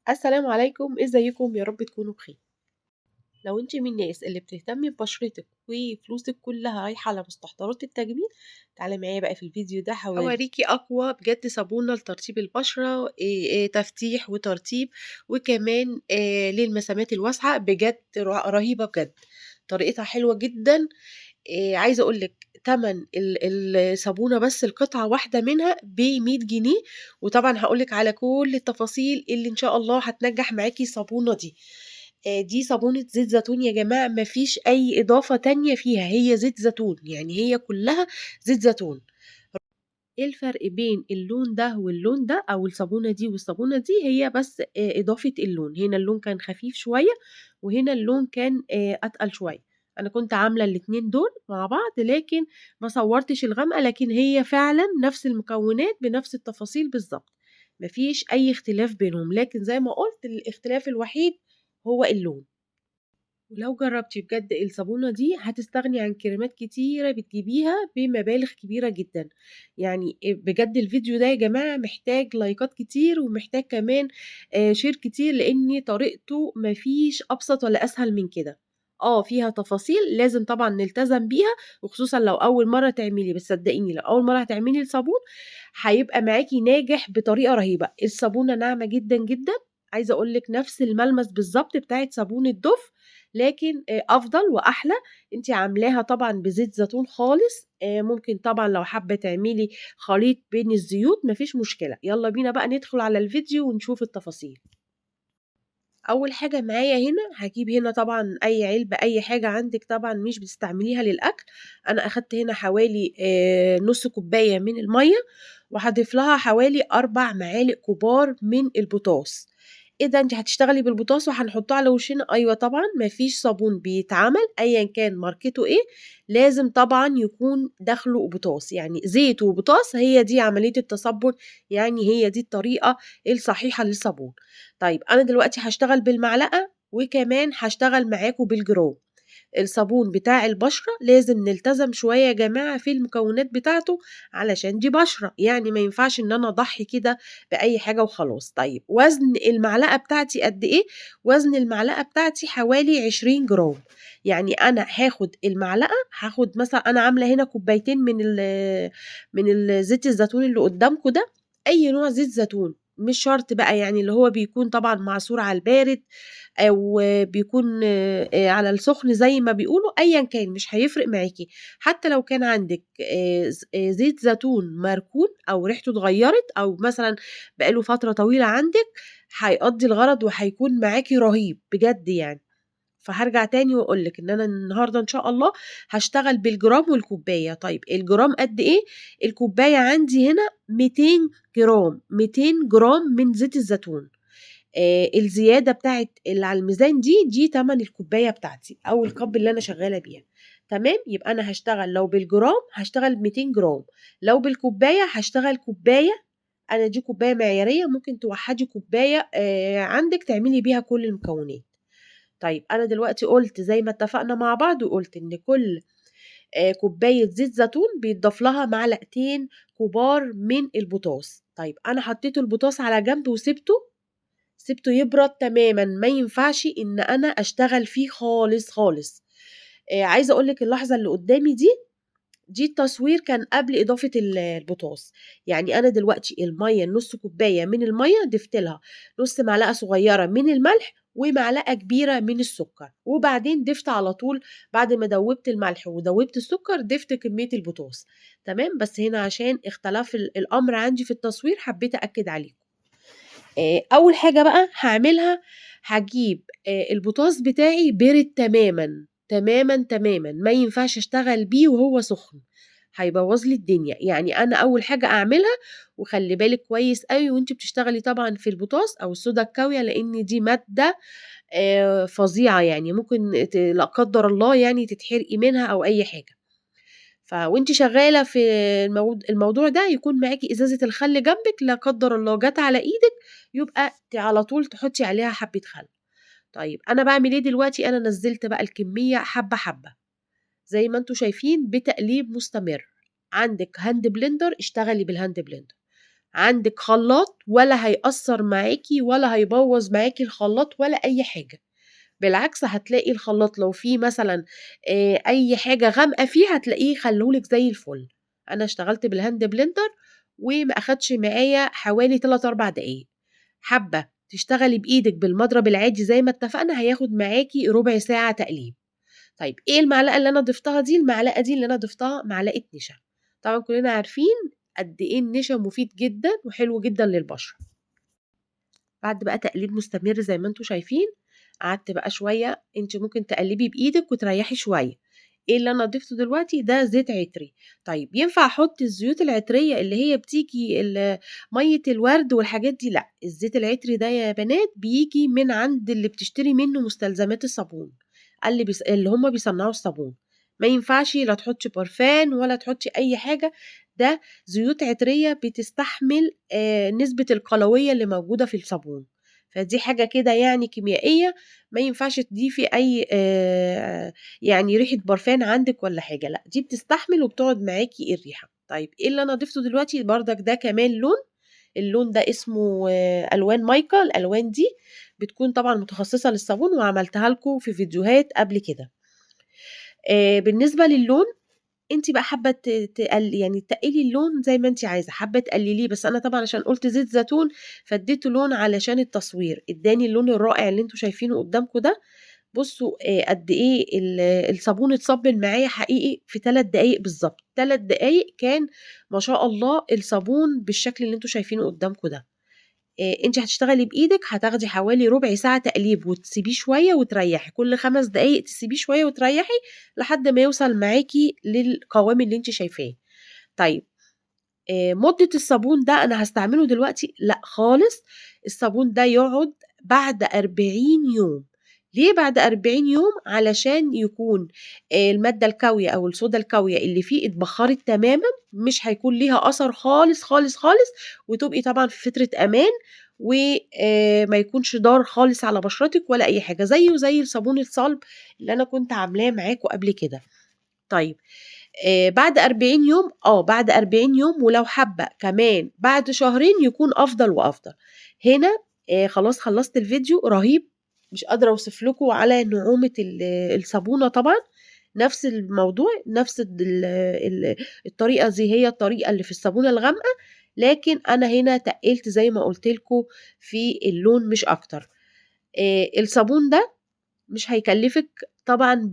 السلام عليكم، ازيكم؟ يا رب تكونوا بخير. لو انت من الناس اللي بتهتمي ببشرتك وفلوسك كلها رايحة على مستحضرات التجميل، تعالي معايا بقى في الفيديو ده هوريكي اقوى بجد صابونة لترطيب البشرة، تفتيح وترطيب، وكمان للمسامات الواسعة بجد رهيبة بجد. طريقتها حلوة جدا. عايزة اقول لك تمن الصابونة بس القطعة واحدة منها ب100 جنيه. وطبعا هقول لك على كل التفاصيل اللي ان شاء الله هتنجح معاكي الصابونة دي. دي صابونة زيت زيتون يا جماعة، مفيش أي إضافة تانية فيها، هي زيت زيتون، يعني هي كلها زيت زيتون. ايه الفرق بين اللون ده واللون ده او الصابونة دي والصابونة دي؟ هي بس إضافة اللون. هنا اللون كان خفيف شوية، وهنا اللون كان أتقل شوية. أنا كنت عاملة الاتنين دول مع بعض، لكن ما صورتش الغامقة، لكن هي فعلا نفس المكونات بنفس التفاصيل بالظبط. مفيش أي اختلاف بينهم، لكن زي ما قلت الاختلاف الوحيد هو اللون. ولو جربتي بجد الصابونة دي هتستغني عن كريمات كتيرة بتجيبيها بمبالغ كبيرة جدا. يعني بجد الفيديو ده يا جماعة محتاج لايكات كتير، ومحتاج كمان شير كتير، لان طريقته مفيش ابسط ولا اسهل من كده. فيها تفاصيل لازم طبعا نلتزم بيها، وخصوصا لو اول مرة تعملي. بس صدقيني لو اول مرة هتعملي الصابون هيبقى معاكي ناجح بطريقة رهيبة. الصابونة ناعمة جدا جدا، عايزة اقولك نفس الملمس بالظبط بتاعت صابون الضف، لكن أفضل وأحلى. أنتِ عاملاها طبعًا بزيت زيتون خالص. ممكن طبعًا لو حابة تعملي خليط بين الزيوت ما فيش مشكلة. يالّا بينا بقى ندخل على الفيديو ونشوف التفاصيل. أول حاجة معايا هنا هاجيب هنا طبعًا أي علبة، أي حاجة عندِك طبعًا مش بتستعمليها للأكل. أنا أخدت هنا حوالي نُص كوباية من المَيّة، وهاضيف لها حوالي 4 معالق كبار من البوتاص. إيه ده، أنتِ هتشتغلي بالبوتاص وهنحطه على وشنا؟ أيوه طبعًا، ما فيش صابون بيتعمل أيًا كان ماركته إيه، لازم طبعًا يكون داخله بوتاص، يعني زيت وبوتاص هي دي عملية التصبُّن، يعني هي دي الطريقة الصحيحة للصابون. طيب أنا دلوقتي هاشتغل بالمعلقة، وكمان هاشتغل معاكم بالجرام. الصابون بتاع البشرة لازم نلتزم شوية يا جماعة في المكونات بتاعته، علشان دي بشرة، يعني ما ينفعش إن أنا أضحي كده بأي حاجة وخلاص. طيب وزن المعلقة بتاعتي قد إيه؟ وزن المعلقة بتاعتي حوالي 20 جرام. يعني أنا هاخد المعلقة، هاخد مثلا أنا عاملة هنا كوبايتين من زيت الزيتون اللي قدامكم ده. أي نوع زيت زيتون، مش شرط بقى يعني اللي هو بيكون طبعا معصور على البارد، أو بيكون على السُخن زي ما بيقولوا، أيًا كان مش هيفرق معاكِ. حتى لو كان عندِك زيت زيتون مركون أو ريحته اتغيّرت، أو مثلًا بقى له فترة طويلة عندِك، هيقضّي الغرض وهيكون معاكِ رهيب بجد يعني. فهارجع تاني وأقول لِك إن أنا النهارده إن شاء الله هاشتغل بالجرام والكوباية. طيب الجرام قد إيه؟ الكوباية عندي هنا 200 جرام، 200 جرام من زيت الزيتون. الزيادة بتاعة اللي على الميزان دي تَمَن الكوباية بتاعتي أو الكَب اللي أنا شغّالة بيها. تمام، يبقى أنا هاشتغل لو بالجرام هاشتغل ب200 جرام، لو بالكوباية هاشتغل كوباية. أنا دي كوباية معيارية، ممكن توحّدي كوباية عندِك تعملي بيها كل المكونات. طيب أنا دلوقتي قُلت زي ما اتفقنا مع بعض، وقُلت إن كل كوباية زيت زيتون بيتضاف لها معلقتين كبار من البوتاص. طيب أنا حطيت البوتاص على جنب سِبته يبرد تمامًا، ما ينفعش إن أنا أشتغل فيه خالص، خالص. عايزة أقول لِك اللحظة اللي قدّامي دي التصوير كان قبل إضافة البوتاص. يعني أنا دلوقتي المَيّة النُص كوباية من المَيّة ضِفت لها نُص معلقة صغيرة من الملح، ومعلقة كبيرة من السُكّر، وبعدين ضِفت على طول بعد ما دوّبت الملح ودوّبت السُكّر ضِفت كمية البوتاص. تمام، بس هنا عشان اختلاف الأمر عندي في التصوير حبّيت أأكد عليكم. أول حاجة بقى هاعملها، هاجيب البوتاص بتاعي بِرِد تمامًا، تمامًا، تمامًا، ما ينفعش أشتغل بيه وهو سُخن، هيبوّظ لي الدنيا. يعني أنا أول حاجة أعملها، وخلّي بالِك كويس أوي وأنتِ بتشتغلي طبعًا في البوتاص أو الصودا الكاوية، لإن دي مادة فظيعة، يعني ممكن لا قدّر الله يعني تتحرقي منها أو أي حاجة. وأنتِ شغالة في الموضوع ده يكون معاكِ إزازة الخل جنبِك، لا قدّر الله جات على إيدِك يبقى على طول تحطّي عليها حبّة خل. طيب أنا باعمل إيه دلوقتي؟ أنا نزّلت بقى الكمية حبّة، حبّة، زي ما أنتم شايفين بتقليب مستمر. عندِك hand blender اشتغلي بالhand blender، عندِك خلاط ولا هيأثّر معاكِ ولا هيبوّظ معاكِ الخلاط ولا أي حاجة، بالعكس هتلاقي الخلاط لو فيه مثلًا أي حاجة غامقة فيه هتلاقيه خلّاه لِك زي الفل. أنا اشتغلت بالهاند بلندر وما أخدش معايا حوالي 3، 4 دقايق. حابة تشتغلي بإيدِك بالمضرب العادي زي ما اتفقنا هياخد معاكِ ربع ساعة تقليب. طيب إيه المعلقة اللي أنا ضفتها دي؟ المعلقة دي اللي أنا ضفتها معلقة نشا. طبعًا كلنا عارفين قد إيه النشا مفيد جدًا وحلو جدًا للبشرة. بعد بقى تقليب مستمر زي ما أنتم شايفين، قعدت بقى شوية أنتِ ممكن تقلّبي بإيدِك وتريّحي شوية. إيه اللي أنا ضِفته دلوقتي؟ ده زيت عطري. طيب ينفع أحُط الزيوت العطرية اللي هي بتيجي مَيّة الورد والحاجات دي؟ لأ، الزيت العطري ده يا بنات بييجي من عند اللي بتشتري منّه مستلزمات الصابون، اللي هم بيصنّعوا الصابون. ما ينفعش لا تحُطّي برفان ولا تحُطّي أي حاجة، ده زيوت عطرية بتستحمل نسبة القلوية اللي موجودة في الصابون. فدي حاجة كده يعني كيميائية ما ينفعش تضيفي أي يعني ريحة برفان عندِك والّا حاجة، لأ دي بتستحمل وبتقعد معاكِ الريحة. طيب إيه اللي أنا ضِفته دلوقتي بردك ده كمان لون، اللون ده اسمه ألوان مايكا، الألوان دي بتكون طبعًا متخصصة للصابون وعملتها لكم في فيديوهات قبل كده. بالنسبة للون أنتِ بقى حابة ت تقل يعني تقِّلي اللون زي ما أنتِ عايزة، حابة تقلليه، بس أنا طبعًا عشان قُلت زيت زيتون فاديته لون علشان التصوير، ادّاني اللون الرائع اللي أنتم شايفينه قدّامكم ده. بُصّوا قد إيه الصابون اتصبِّل معايا حقيقي في 3 دقايق بالضبط، 3 دقايق كان ما شاء الله الصابون بالشكل اللي أنتم شايفينه قدّامكم ده. أنتِ هتشتغلي بإيدِك هتاخدي حوالي ربع ساعة تقليب وتسيبيه شوية وتريّحي، كل 5 دقايق تسيبيه شوية وتريّحي لحد ما يوصل معاكِ للقوام اللي أنتِ شايفاه. طيب مدة الصابون ده أنا هاستعمله دلوقتي؟ لأ خالص، الصابون ده يقعد بعد 40 يوم. ليه بعد 40 يوم؟ علشان يكون المادة الكاوية أو الصودا الكاوية اللي فيه اتبخّرت تمامًا، مش هيكون ليها أثر خالص، خالص، خالص، وتبقي طبعًا في فترة أمان و ما يكونش ضار خالص على بشرتِك ولا أي حاجة، زيه زي صابون الصلب اللي أنا كنت عاملاه معاكم قبل كده. طيب بعد 40 يوم بعد 40 يوم ولو حابة كمان بعد شهرين يكون أفضل وأفضل. هنا خلاص خلّصت الفيديو رهيب، مش قادرة أوصف لكم على نعومة الصابونة طبعًا، نفس الموضوع، نفس ال الطريقة دي هي الطريقة اللي في الصابونة الغامقة، لكن أنا هنا تقِّلت زي ما قُلت لكم في اللون مش أكتر. الصابون ده مش هيكلّفِك طبعًا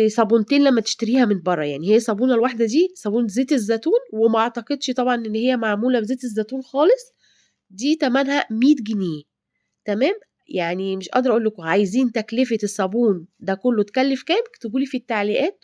بصابونتين لمّا تشتريها من برّه، يعني هي صابونة الواحدة دي صابونة زيت الزيتون وما أعتقدش طبعًا إن هي معمولة بزيت الزيتون خالص، دي تمنها 100 جنيه تمام، يعني مش قادرة أقول لكم عايزين تكلفة الصابون ده كلّه تكلّف كام؟ اكتبوا لي في التعليقات